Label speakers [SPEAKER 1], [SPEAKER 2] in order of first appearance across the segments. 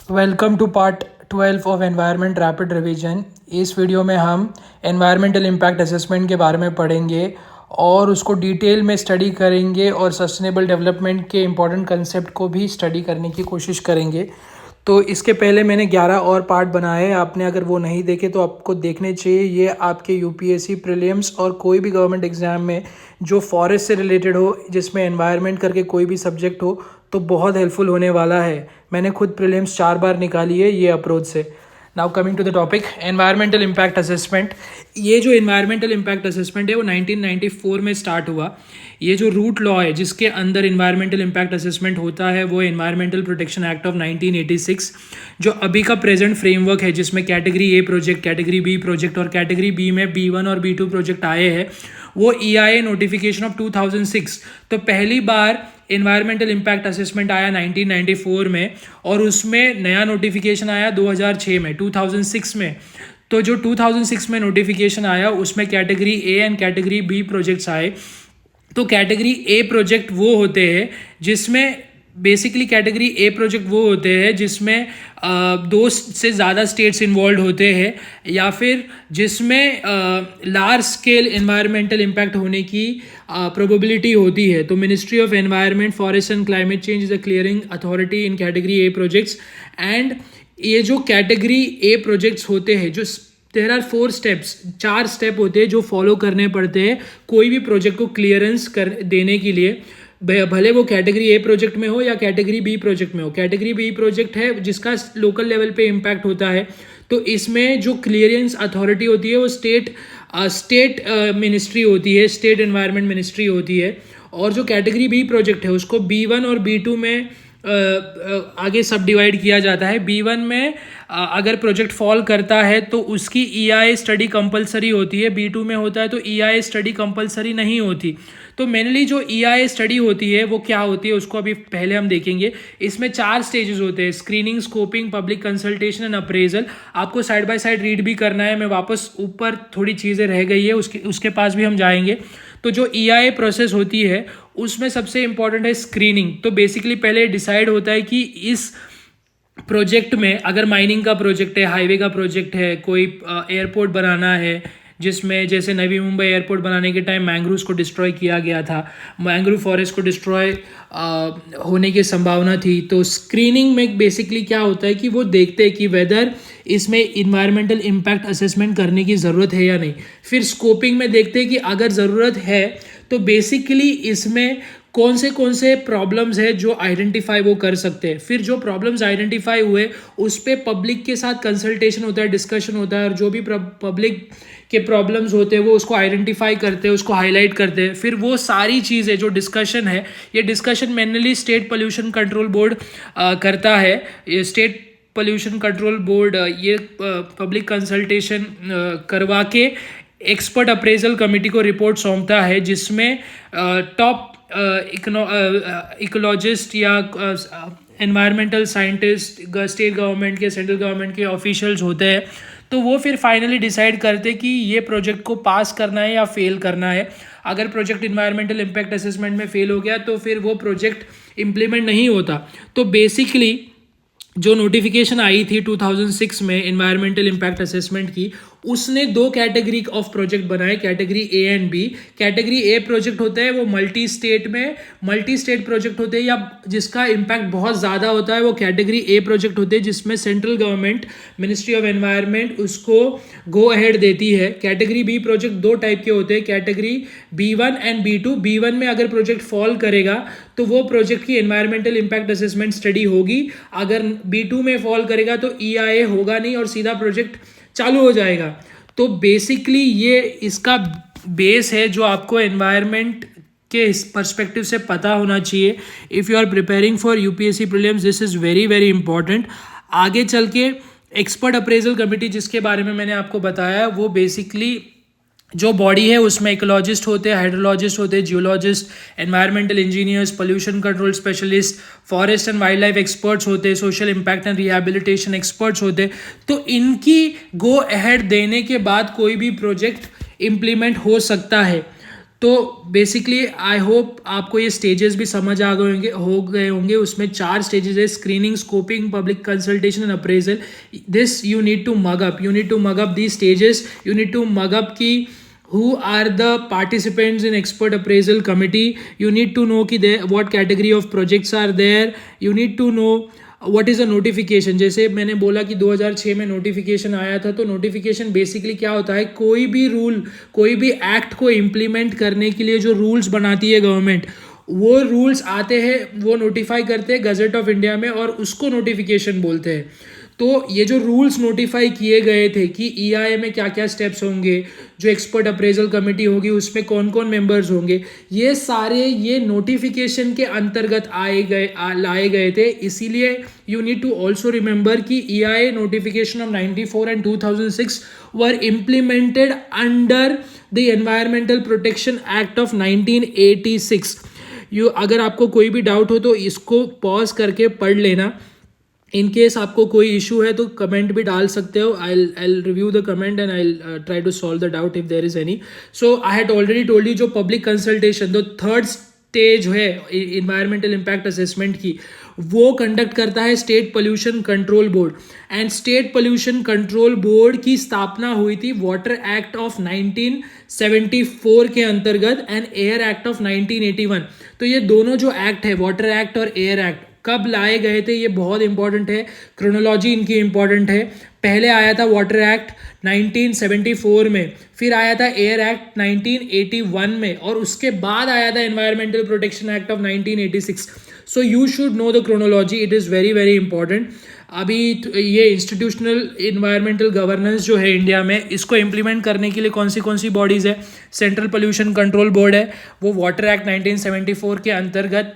[SPEAKER 1] Welcome to part 12 of environment rapid revision. इस video में हम एनवायरमेंटल इम्पैक्ट असेसमेंट के बारे में पढ़ेंगे और उसको डिटेल में स्टडी करेंगे और सस्टेनेबल डेवलपमेंट के इम्पॉर्टेंट कंसेप्ट को भी स्टडी करने की कोशिश करेंगे। तो इसके पहले मैंने 11 और पार्ट बनाए, आपने अगर वो नहीं देखे तो आपको देखने चाहिए। ये आपके यूपीएससी प्रीलिम्स और कोई भी गवर्नमेंट एग्जाम में जो फॉरेस्ट से रिलेटेड हो, जिसमें एनवायरनमेंट करके कोई भी सब्जेक्ट हो, तो बहुत हेल्पफुल होने वाला है। मैंने खुद प्रीलिम्स 4 बार निकाली है ये अप्रोच से। Now coming to the topic environmental impact assessment. ये जो एनवायरमेंटल इम्पैक्ट असेसमेंट है वो 1994 में स्टार्ट हुआ। ये जो रूट लॉ है जिसके अंदर एनवायरमेंटल इम्पैक्ट असेसमेंट होता है वो एनवायरमेंटल प्रोटेक्शन एक्ट ऑफ 1986, जो अभी का प्रेजेंट फ्रेमवर्क है, जिसमें category A project, category B project और कैटेगरी बी में B1 और B2 प्रोजेक्ट आए हैं। वो EIA नोटिफिकेशन ऑफ 2006। तो पहली बार एनवायरमेंटल इम्पैक्ट असेसमेंट आया 1994 में और उसमें नया नोटिफिकेशन आया 2006 में, 2006 में। तो जो 2006 में नोटिफिकेशन आया उसमें category A and category B projects आए। तो कैटेगरी ए प्रोजेक्ट वो होते हैं जिसमें बेसिकली कैटेगरी ए प्रोजेक्ट वो होते हैं जिसमें 2 से ज़्यादा स्टेट्स इन्वॉल्व होते हैं या फिर जिसमें लार्ज स्केल एनवायरमेंटल इम्पैक्ट होने की प्रोबेबिलिटी होती है। तो ministry of environment, forest and climate change is a clearing authority in category A projects. And ये जो कैटेगरी ए प्रोजेक्ट्स होते हैं, जो देयर आर 4 स्टेप्स, 4 स्टेप होते हैं जो फॉलो करने पड़ते हैं कोई भी प्रोजेक्ट को क्लियरेंस कर देने के लिए, भले वो कैटेगरी ए प्रोजेक्ट में हो या कैटेगरी बी प्रोजेक्ट में हो। कैटेगरी बी प्रोजेक्ट है जिसका लोकल लेवल पे इम्पैक्ट होता है, तो इसमें जो क्लियरेंस अथॉरिटी होती है वो स्टेट मिनिस्ट्री होती है, स्टेट एनवायरनमेंट मिनिस्ट्री होती है। और जो कैटेगरी बी प्रोजेक्ट है उसको B1 और B2 में आगे सब डिवाइड किया जाता है। B1 में अगर प्रोजेक्ट फॉल करता है तो उसकी EIA स्टडी कंपलसरी होती है। B2 में होता है तो EIA स्टडी कंपलसरी नहीं होती। तो मेनली जो EIA स्टडी होती है वो क्या होती है उसको अभी पहले हम देखेंगे। इसमें 4 स्टेजेस होते हैं: screening, scoping, public consultation and appraisal. आपको साइड बाय साइड रीड भी करना है। मैं वापस ऊपर थोड़ी चीज़ें रह गई है उसके पास भी हम जाएंगे। तो जो EIA प्रोसेस होती है उसमें सबसे इंपॉर्टेंट है स्क्रीनिंग। तो बेसिकली पहले डिसाइड होता है कि इस प्रोजेक्ट में, अगर माइनिंग का प्रोजेक्ट है, हाईवे का प्रोजेक्ट है, कोई एयरपोर्ट बनाना है, जिसमें जैसे नवी मुंबई एयरपोर्ट बनाने के टाइम मैंग्रोव्स को डिस्ट्रॉय किया गया था, मैंग्रोव फॉरेस्ट को डिस्ट्रॉय होने की संभावना थी। तो स्क्रीनिंग में बेसिकली क्या होता है कि वो देखते हैं कि वेदर इसमें इन्वायरमेंटल इम्पैक्ट असेसमेंट करने की ज़रूरत है या नहीं। फिर स्कोपिंग में देखते हैं कि अगर ज़रूरत है तो बेसिकली इसमें कौन से प्रॉब्लम्स है जो आइडेंटिफाई वो कर सकते हैं। फिर जो प्रॉब्लम्स आइडेंटिफाई हुए उस पर पब्लिक के साथ कंसल्टेशन होता है, डिस्कशन होता है, और जो भी पब्लिक के प्रॉब्लम्स होते हैं वो उसको आइडेंटिफाई करते हैं, उसको हाईलाइट करते हैं। फिर वो सारी चीज़ें जो डिस्कशन है, ये discussion mainly state pollution control board करता है। ये स्टेट पोल्यूशन कंट्रोल बोर्ड ये पब्लिक कंसल्टेशन करवा के एक्सपर्ट अप्रेजल कमेटी को रिपोर्ट सौंपता है, जिसमें टॉप इकोलॉजिस्ट या एनवायरमेंटल साइंटिस्ट स्टेट गवर्नमेंट के, सेंट्रल गवर्नमेंट के ऑफिशियल्स होते हैं। तो वो फिर फाइनली डिसाइड करते कि ये प्रोजेक्ट को पास करना है या फेल करना है। अगर प्रोजेक्ट इन्वायरमेंटल इम्पैक्ट असेसमेंट में फेल हो गया तो फिर वो प्रोजेक्ट इम्प्लीमेंट नहीं होता। तो बेसिकली जो नोटिफिकेशन आई थी 2006 में एनवायरमेंटल इम्पैक्ट असेसमेंट की, उसने 2 कैटेगरी ऑफ प्रोजेक्ट बनाए, category A and B. Category A project होते हैं वो मल्टी स्टेट प्रोजेक्ट होते हैं या जिसका इम्पैक्ट बहुत ज़्यादा होता है, वो कैटेगरी ए प्रोजेक्ट होते हैं, जिसमें central government, ministry of environment उसको गो अहेड देती है। कैटेगरी बी प्रोजेक्ट 2 टाइप के होते हैं, category B1 and B2। B1 में अगर प्रोजेक्ट फॉल करेगा तो वो प्रोजेक्ट की एनवायरमेंटल इम्पैक्ट असेसमेंट स्टडी होगी। अगर B2 में फॉल करेगा तो EIA होगा नहीं और सीधा प्रोजेक्ट चालू हो जाएगा। तो बेसिकली ये इसका बेस है जो आपको एनवायरनमेंट के इस पर्सपेक्टिव से पता होना चाहिए। If you are preparing for UPSC prelims, this is very very important. आगे चल के एक्सपर्ट अप्रेजल कमेटी जिसके बारे में मैंने आपको बताया, वो बेसिकली जो बॉडी है उसमें इकोलॉजिस्ट होते हैं, हाइड्रोलॉजिस्ट होते हैं, geologist, environmental engineers, pollution control specialist, forest and wild life experts होते हैं, social impact and rehabilitation experts होते हैं। तो इनकी गो अहेड देने के बाद कोई भी प्रोजेक्ट इम्प्लीमेंट हो सकता है। तो बेसिकली आई होप आपको ये स्टेजेस भी समझ आ गए होंगे। उसमें 4 स्टेजेस है: screening, scoping, public consultation and appraisal. This you need to mug up these stages. You need to mug up ki who are the participants in expert appraisal committee. You need to know ki what category of projects are there. You need to know what is a notification. जैसे मैंने बोला कि 2006 में notification आया था, तो notification basically क्या होता है, कोई भी रूल, कोई भी एक्ट को इम्प्लीमेंट करने के लिए जो रूल्स बनाती है गवर्नमेंट, वो रूल्स आते हैं, वो नोटिफाई करते हैं गजट ऑफ इंडिया में, और उसको नोटिफिकेशन बोलते हैं। तो ये जो रूल्स नोटिफाई किए गए थे कि ईआईए में क्या क्या स्टेप्स होंगे, जो एक्सपर्ट अप्रेजल कमेटी होगी उसमें कौन कौन मेंबर्स होंगे, ये सारे ये नोटिफिकेशन के अंतर्गत लाए गए थे। इसीलिए you need to also remember कि EIA notification of 94 and 2006 were implemented under the environmental protection act of 1986। अगर आपको कोई भी डाउट हो तो इसको पॉज करके पढ़ लेना। इन केस आपको कोई इशू है तो कमेंट भी डाल सकते हो। I'll review the comment and I'll try to solve the doubt if there is any. So I had already told you, जो पब्लिक कंसल्टेशन जो थर्ड स्टेज है इन्वायरमेंटल इम्पैक्ट असेसमेंट की, वो कंडक्ट करता है state pollution control board. And state pollution control board की स्थापना हुई थी वाटर एक्ट ऑफ 1974 के अंतर्गत एंड एयर एक्ट ऑफ 1981। तो ये दोनों जो एक्ट है, वाटर एक्ट और एयर एक्ट, कब लाए गए थे ये बहुत इंपॉर्टेंट है, क्रोनोलॉजी इनकी इंपॉर्टेंट है। पहले आया था वाटर एक्ट 1974 में, फिर आया था एयर एक्ट 1981 में, और उसके बाद आया था environmental protection act of 1986। So you should know the chronology, it is very very important. अभी ये इंस्टीट्यूशनल इन्वायरमेंटल गवर्नेंस जो है इंडिया में, इसको इम्प्लीमेंट करने के लिए कौन सी बॉडीज़ है, सेंट्रल पोल्यूशन कंट्रोल बोर्ड है, वो वाटर एक्ट 1974 के अंतर्गत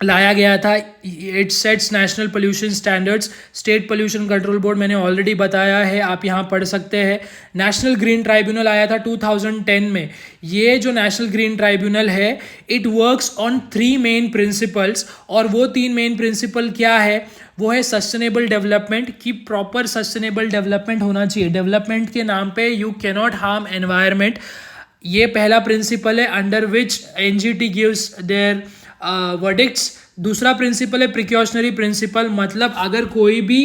[SPEAKER 1] लाया गया था। It sets national pollution standards. State pollution control board मैंने ऑलरेडी बताया है, आप यहाँ पढ़ सकते हैं। नेशनल ग्रीन ट्राइब्यूनल आया था 2010 में। ये जो नेशनल ग्रीन ट्राइब्यूनल है, it works on 3 main principles, और वो 3 मेन प्रिंसिपल क्या है, वो है सस्टेनेबल डेवलपमेंट, की प्रॉपर सस्टेनेबल डेवलपमेंट होना चाहिए। डेवलपमेंट के नाम पे यू कैनॉट हार्म एनवायरमेंट, ये पहला प्रिंसिपल है under which NGT gives there verdicts. दूसरा प्रिंसिपल है प्रिकॉशनरी प्रिंसिपल, मतलब अगर कोई भी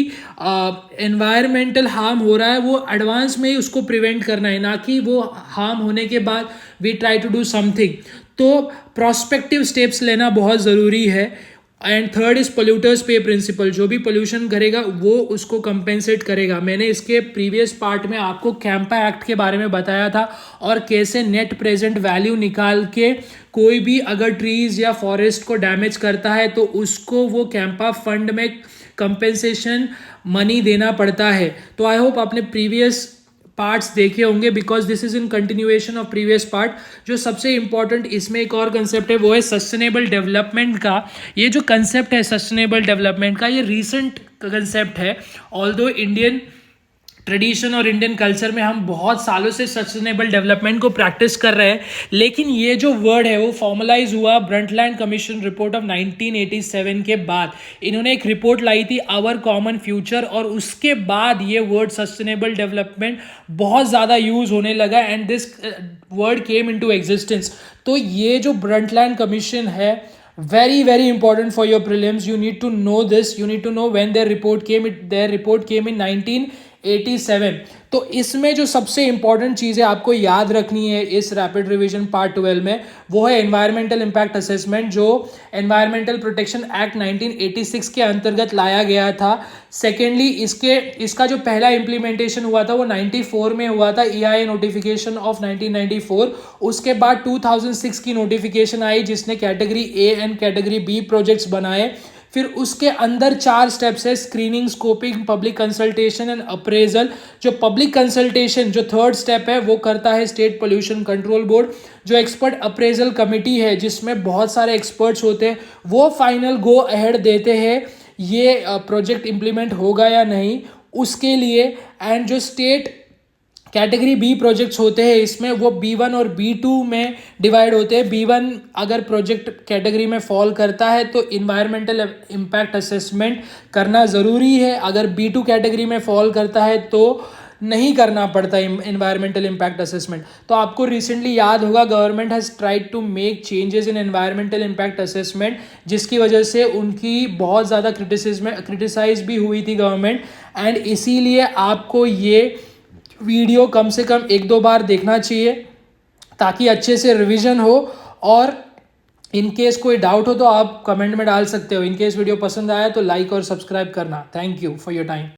[SPEAKER 1] एनवायरमेंटल हार्म हो रहा है, वो एडवांस में ही उसको प्रिवेंट करना है, ना कि वो हार्म होने के बाद we try to do something. तो प्रोस्पेक्टिव स्टेप्स लेना बहुत ज़रूरी है। And third is polluters pay principle, जो भी पोल्यूशन करेगा वो उसको कंपेंसेट करेगा। मैंने इसके प्रीवियस पार्ट में आपको कैंपा एक्ट के बारे में बताया था, और कैसे नेट प्रेजेंट वैल्यू निकाल के कोई भी अगर ट्रीज या फॉरेस्ट को डैमेज करता है तो उसको वो कैंपा फंड में कंपेंसेशन मनी देना पड़ता है। तो आई होप आपने प्रीवियस पार्ट्स देखे होंगे, because this is in continuation of previous part. जो सबसे इंपॉर्टेंट इसमें एक और कंसेप्ट है, वो है सस्टेनेबल डेवलपमेंट का। ये जो कंसेप्ट है सस्टेनेबल डेवलपमेंट का, ये रीसेंट कंसेप्ट है। ऑल्दो इंडियन ट्रेडिशन और इंडियन कल्चर में हम बहुत सालों से सस्टेनेबल डेवलपमेंट को प्रैक्टिस कर रहे हैं, लेकिन ये जो वर्ड है वो फॉर्मलाइज हुआ ब्रंटलैंड कमीशन रिपोर्ट ऑफ 1987 के बाद। इन्होंने एक रिपोर्ट लाई थी, आवर कॉमन फ्यूचर, और उसके बाद ये वर्ड सस्टेनेबल डेवलपमेंट बहुत ज़्यादा यूज होने लगा and this word came into existence. तो ये जो ब्रंटलैंड कमीशन है, very very important for your prelims, you need to know this, you need to know when their report came in 1987। तो इसमें जो सबसे इंपॉर्टेंट चीज़ें आपको याद रखनी है इस रैपिड रिवीजन पार्ट 12 में, वो है एनवायरमेंटल इम्पैक्ट असेसमेंट, जो एनवायरमेंटल प्रोटेक्शन एक्ट 1986 के अंतर्गत लाया गया था। सेकेंडली इसका जो पहला इम्प्लीमेंटेशन हुआ था वो 94 में हुआ था, ईआईए नोटिफिकेशन ऑफ 1994। उसके बाद 2006 की नोटिफिकेशन आई जिसने category A and category B projects बनाए। फिर उसके अंदर 4 स्टेप्स है, screening, scoping, public consultation and appraisal. जो पब्लिक कंसल्टेशन जो थर्ड स्टेप है वो करता है स्टेट पोल्यूशन कंट्रोल बोर्ड। जो एक्सपर्ट अप्रेजल कमेटी है जिसमें बहुत सारे एक्सपर्ट्स होते हैं, वो फाइनल गो अहेड देते हैं ये प्रोजेक्ट इंप्लीमेंट होगा या नहीं उसके लिए। एंड जो स्टेट कैटेगरी बी प्रोजेक्ट्स होते हैं, इसमें वो B1 और B2 में डिवाइड होते हैं। B1 अगर प्रोजेक्ट कैटेगरी में फॉल करता है तो इन्वायरमेंटल इम्पैक्ट असेसमेंट करना ज़रूरी है। अगर B2 कैटेगरी में फॉल करता है तो नहीं करना पड़ता एनवायरमेंटल इम्पैक्ट असेसमेंट। तो आपको रिसेंटली याद होगा government has tried to make changes in environmental impact assessment, जिसकी वजह से उनकी बहुत ज़्यादा क्रिटिसाइज भी हुई थी गवर्नमेंट। एंड इसीलिए आपको ये वीडियो कम से कम 1-2 बार देखना चाहिए ताकि अच्छे से रिवीजन हो। और इन केस कोई डाउट हो तो आप कमेंट में डाल सकते हो। इन केस वीडियो पसंद आया तो लाइक और सब्सक्राइब करना। Thank you for your time.